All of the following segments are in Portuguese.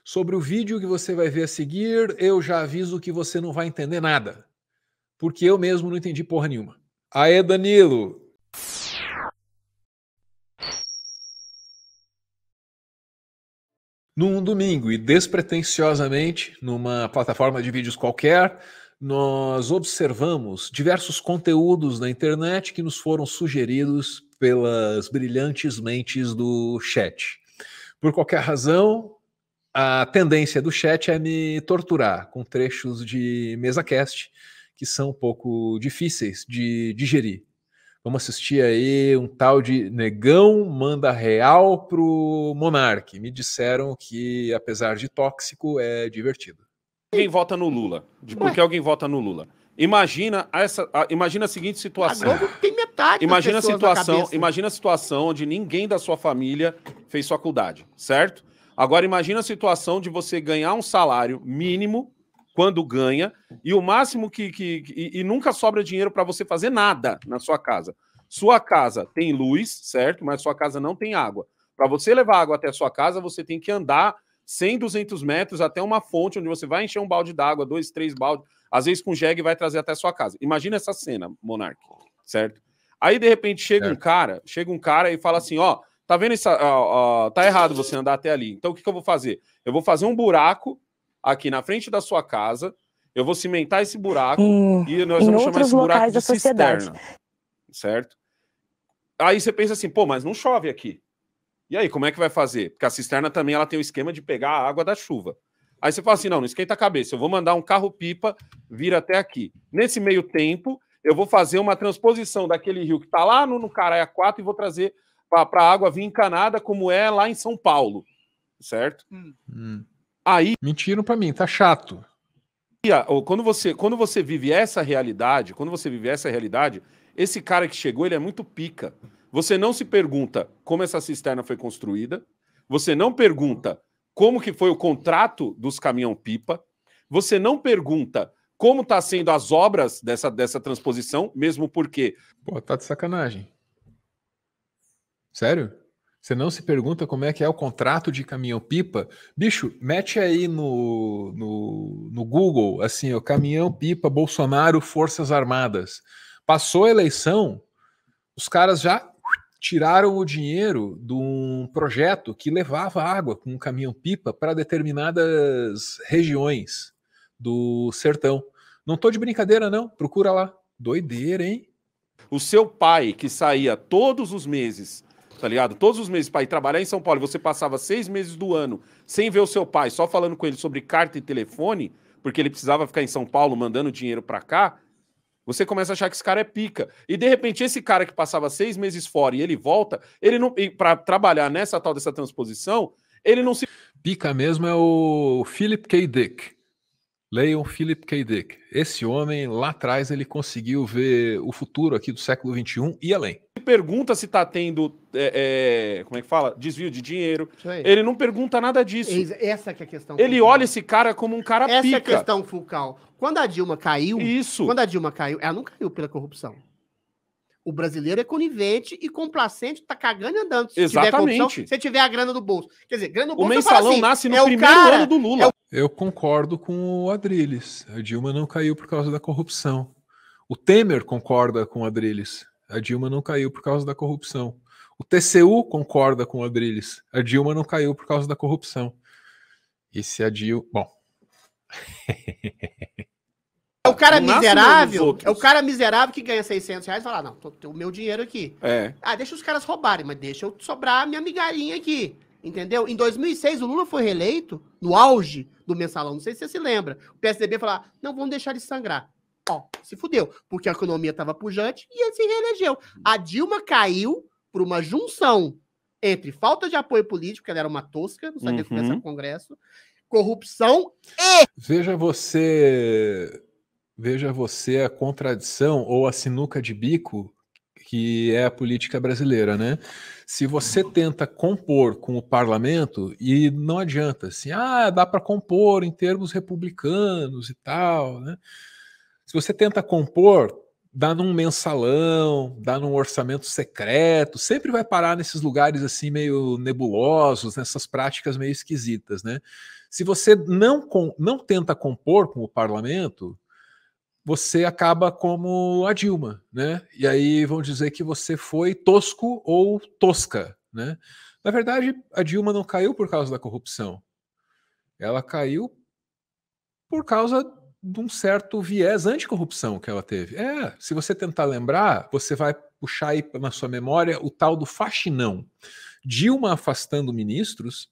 Sobre o vídeo que você vai ver a seguir, eu já aviso que você não vai entender nada, porque eu mesmo não entendi porra nenhuma. Aê, Danilo! Num domingo e despretensiosamente, numa plataforma de vídeos qualquer, nós observamos diversos conteúdos na internet que nos foram sugeridos pelas brilhantes mentes do chat. Por qualquer razão, a tendência do chat é me torturar com trechos de MesaCast que são um pouco difíceis de digerir. Vamos assistir aí um tal de Negão manda real pro Monark. Me disseram que, apesar de tóxico, é divertido. Alguém vota no Lula. De por que alguém vota no Lula? Imagina a seguinte situação. Agora tem metade das pessoas na cabeça. Imagina a situação onde ninguém da sua família fez faculdade, certo? Agora imagina a situação de você ganhar um salário mínimo quando ganha e o máximo e nunca sobra dinheiro para você fazer nada na sua casa. Sua casa tem luz, certo? Mas sua casa não tem água. Para você levar água até a sua casa, você tem que andar 100, 200 metros até uma fonte onde você vai encher um balde d'água, 2, 3 baldes, às vezes com jegue vai trazer até a sua casa. Imagina essa cena, Monark, certo? Aí, de repente, chega um cara e fala assim, ó, tá vendo isso? Tá errado você andar até ali. Então, o que eu vou fazer? Eu vou fazer um buraco aqui na frente da sua casa, eu vou cimentar esse buraco e nós vamos chamar esse buraco de cisterna, certo? Aí você pensa assim, pô, mas não chove aqui. E aí, como é que vai fazer? Porque a cisterna também ela tem o esquema de pegar a água da chuva. Aí você fala assim, não esquenta a cabeça, eu vou mandar um carro-pipa vir até aqui. Nesse meio tempo, eu vou fazer uma transposição daquele rio que está lá no Caraia 4 e vou trazer para a água vir encanada como é lá em São Paulo, certo? Aí... Mentiram para mim, tá chato. Quando você vive essa realidade, esse cara que chegou, ele é muito pica. Você não se pergunta como essa cisterna foi construída, você não pergunta como que foi o contrato dos caminhão-pipa, você não pergunta como tá sendo as obras dessa transposição, mesmo porque... Pô, tá de sacanagem. Sério? Você não se pergunta como é que é o contrato de caminhão-pipa? Bicho, mete aí no Google, assim, o caminhão-pipa, Bolsonaro, Forças Armadas. Passou a eleição, os caras já tiraram o dinheiro de um projeto que levava água com um caminhão-pipa para determinadas regiões do sertão. Não tô de brincadeira, não. Procura lá. Doideira, hein? O seu pai, que saía todos os meses, tá ligado? Todos os meses para ir trabalhar em São Paulo, e você passava 6 meses do ano sem ver o seu pai, só falando com ele sobre carta e telefone, porque ele precisava ficar em São Paulo mandando dinheiro para cá, você começa a achar que esse cara é pica. E, de repente, esse cara que passava 6 meses fora e ele volta, ele não, para trabalhar nessa tal dessa transposição, ele não se... Pica mesmo é o Philip K. Dick. Leiam Philip K. Dick. Esse homem, lá atrás, ele conseguiu ver o futuro aqui do século XXI e além. Ele pergunta se tá tendo, como é que fala? Desvio de dinheiro. Ele não pergunta nada disso. Essa que é a questão. Ele Fulcal. olha esse cara como um cara Essa pica. Essa é a questão, Fulcal. Quando a Dilma caiu... Isso. Quando a Dilma caiu, ela não caiu pela corrupção. O brasileiro é conivente e complacente, tá cagando e andando. Se Exatamente. tiver corrupção, se tiver a grana do bolso. Quer dizer, grana do bolso... O mensalão assim, nasce no primeiro ano do Lula. Eu concordo com o Adrilles. A Dilma não caiu por causa da corrupção. O Temer concorda com o Adrilles. A Dilma não caiu por causa da corrupção. O TCU concorda com o Adrilles. A Dilma não caiu por causa da corrupção. E se a Dilma... Bom... É o cara miserável, é o cara miserável que ganha 600 reais e fala, não, o meu dinheiro aqui. Ah, deixa os caras roubarem, mas deixa eu sobrar a minha migalhinha aqui, entendeu? Em 2006, o Lula foi reeleito no auge do mensalão, não sei se você se lembra. O PSDB falou, não, vamos deixar ele sangrar. Ó, se fudeu, porque a economia tava pujante e ele se reelegeu. A Dilma caiu por uma junção entre falta de apoio político, que ela era uma tosca, não sabia começar o Congresso, corrupção e... Veja você a contradição ou a sinuca de bico que é a política brasileira, né? Se você tenta compor com o parlamento, e não adianta, assim, dá para compor em termos republicanos e tal, né? Se você tenta compor, dá num mensalão, dá num orçamento secreto, sempre vai parar nesses lugares assim meio nebulosos, nessas práticas meio esquisitas, né? Se você não tenta compor com o parlamento, você acaba como a Dilma, né? E aí vão dizer que você foi tosco ou tosca, né? Na verdade, a Dilma não caiu por causa da corrupção. Ela caiu por causa de um certo viés anticorrupção que ela teve. Se você tentar lembrar, você vai puxar aí na sua memória o tal do faxinão. Dilma afastando ministros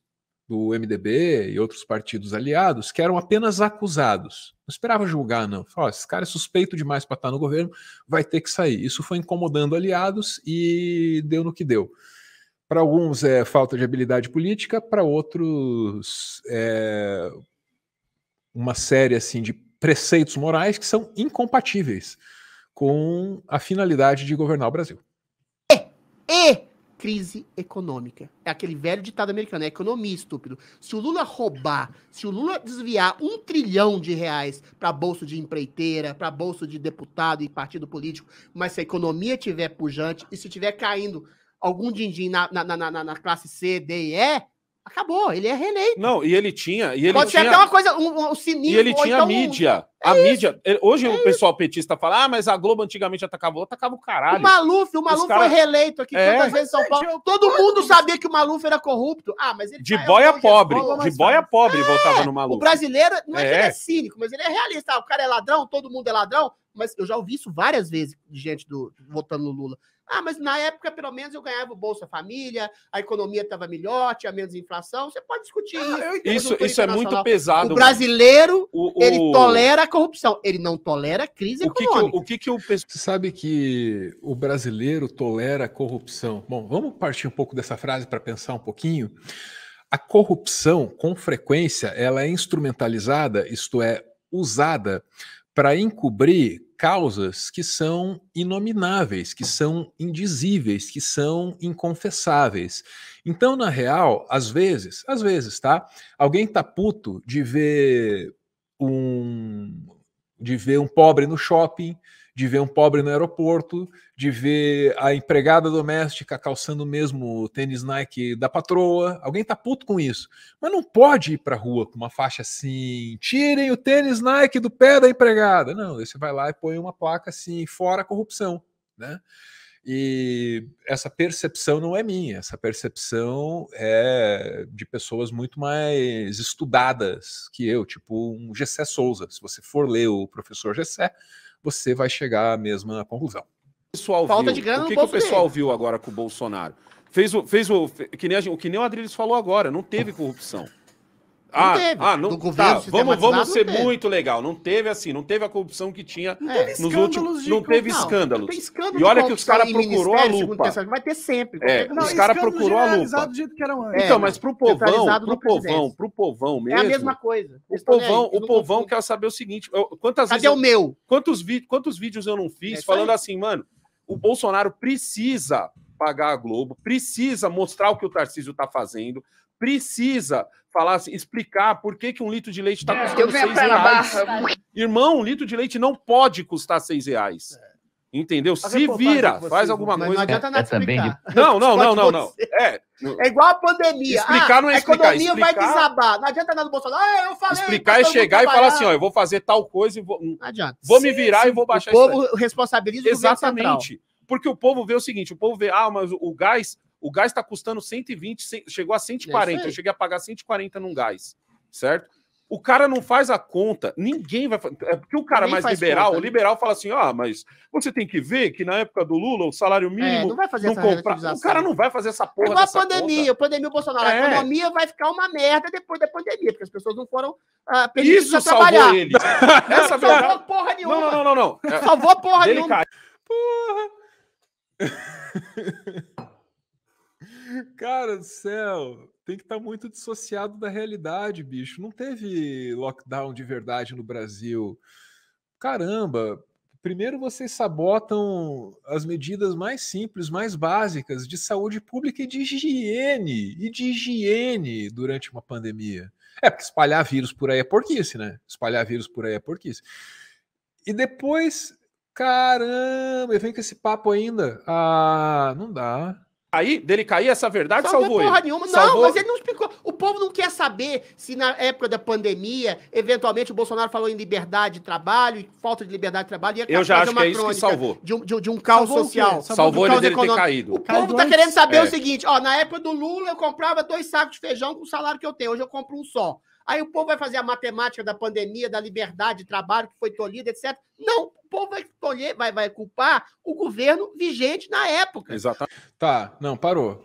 do MDB e outros partidos aliados que eram apenas acusados. Não esperava julgar, não. Falava, esse cara é suspeito demais para estar no governo, vai ter que sair. Isso foi incomodando aliados e deu no que deu. Para alguns é falta de habilidade política, para outros é uma série assim de preceitos morais que são incompatíveis com a finalidade de governar o Brasil. E crise econômica. É aquele velho ditado americano, é economia, estúpido. Se o Lula roubar, se o Lula desviar R$1 trilhão para bolsa de empreiteira, para bolsa de deputado e partido político, mas se a economia estiver pujante e se estiver caindo algum din-din na classe C, D e E, acabou, ele é reeleito. Não, e ele tinha... Pode ser até uma coisa, um sininho... E ele tinha então mídia. Mídia... Hoje o pessoal petista fala, mas a Globo antigamente atacava o caralho. O Maluf foi reeleito aqui tantas vezes em São Paulo. Todo mundo sabia que o Maluf era corrupto. Mas ele de boia pobre, voltava no Maluf. O brasileiro, não é que ele é cínico, mas ele é realista. O cara é ladrão, todo mundo é ladrão. Mas eu já ouvi isso várias vezes de gente votando no Lula. Mas na época, pelo menos, eu ganhava o Bolsa Família, a economia estava melhor, tinha menos inflação. Você pode discutir isso. Isso é muito pesado. O brasileiro, ele tolera a corrupção. Ele não tolera a crise econômica. Você sabe que o brasileiro tolera a corrupção? Bom, vamos partir um pouco dessa frase para pensar um pouquinho. A corrupção, com frequência, ela é instrumentalizada, isto é, usada para encobrir causas que são inomináveis, que são indizíveis, que são inconfessáveis. Então, na real, às vezes, tá? Alguém tá puto de ver um pobre no shopping, de ver um pobre no aeroporto, de ver a empregada doméstica calçando o mesmo tênis Nike da patroa. Alguém tá puto com isso. Mas não pode ir pra rua com uma faixa assim, tirem o tênis Nike do pé da empregada. Não, você vai lá e põe uma placa assim, fora a corrupção, né? E essa percepção não é minha, essa percepção é de pessoas muito mais estudadas que eu, tipo um Gessé Souza. Se você for ler o professor Gessé, você vai chegar à mesma conclusão. Falta de grana. O que o pessoal viu agora com o Bolsonaro? Que nem o Adriles falou agora, não teve corrupção. Vamos ser muito legal. Não teve a corrupção que tinha nos últimos. Não teve escândalos. E olha que os caras procurou a lupa. Vai ter sempre. Os caras procurou a lupa. Então, mas pro povão mesmo. É a mesma coisa. O povão quer saber o seguinte: cadê o meu? Quantos vídeos eu não fiz falando assim, mano, o Bolsonaro precisa pagar a Globo, precisa mostrar o que o Tarcísio tá fazendo, precisa falar assim, explicar por que um litro de leite está custando R$6. Irmão, um litro de leite não pode custar R$6. Entendeu? Se vira, faz alguma coisa. Não adianta nada explicar. Não. É igual a pandemia. Explicar não é explicar. A economia vai desabar. Não adianta nada do Bolsonaro. Eu falei. Explicar é chegar e falar assim, ó, eu vou fazer tal coisa e vou. Não adianta. Vou me virar e vou baixar isso. O povo responsabiliza o governo central. Exatamente. Porque o povo vê o seguinte, mas o gás está custando 120, chegou a 140. Eu cheguei a pagar 140 num gás, certo? O cara não faz a conta, ninguém vai fazer. É porque o cara mais liberal, o liberal fala assim: mas você tem que ver que na época do Lula o salário mínimo não vai fazer essa comprar. O cara não vai fazer essa porra. É igual a pandemia, o Bolsonaro. A economia vai ficar uma merda depois da pandemia, porque as pessoas não foram permitidas a trabalhar. Salvou ele. Essa não salvou porra nenhuma. Não. Salvou porra nenhuma. Cara do céu, tem que estar muito dissociado da realidade, bicho. Não teve lockdown de verdade no Brasil. Caramba, primeiro vocês sabotam as medidas mais simples, mais básicas de saúde pública e de higiene durante uma pandemia. Porque espalhar vírus por aí é porquice, né? Espalhar vírus por aí é porquice. E depois, Caramba, vem com esse papo ainda. Ah, não dá. Aí, dele cair essa verdade, salvou porra ele. Nenhuma. Salvou... Não, mas ele não explicou. O povo não quer saber se na época da pandemia, eventualmente o Bolsonaro falou em liberdade de trabalho, e falta de liberdade de trabalho. Eu já acho que é isso que salvou. De um caos social. Salvou ele dele ter caído. O povo tá querendo saber o seguinte, ó, na época do Lula eu comprava 2 sacos de feijão com o salário que eu tenho, hoje eu compro um só. Aí o povo vai fazer a matemática da pandemia, da liberdade de trabalho que foi tolhida, etc. Não, o povo vai culpar o governo vigente na época. Exatamente. Tá, não, parou.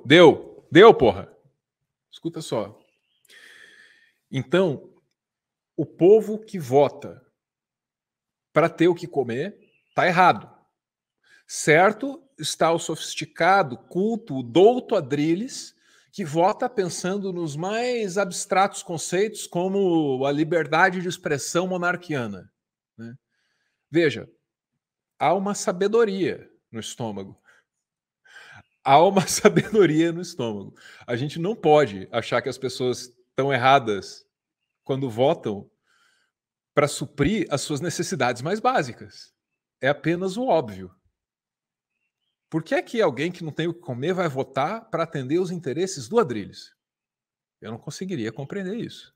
Deu, porra. Escuta só. Então, o povo que vota para ter o que comer tá errado. Certo está o sofisticado, culto, o douto Adrilles, que vota pensando nos mais abstratos conceitos como a liberdade de expressão monarquiana. Né? Veja, há uma sabedoria no estômago. A gente não pode achar que as pessoas estão erradas quando votam para suprir as suas necessidades mais básicas. É apenas o óbvio. Por que é que alguém que não tem o que comer vai votar para atender os interesses do Adrilles? Eu não conseguiria compreender isso.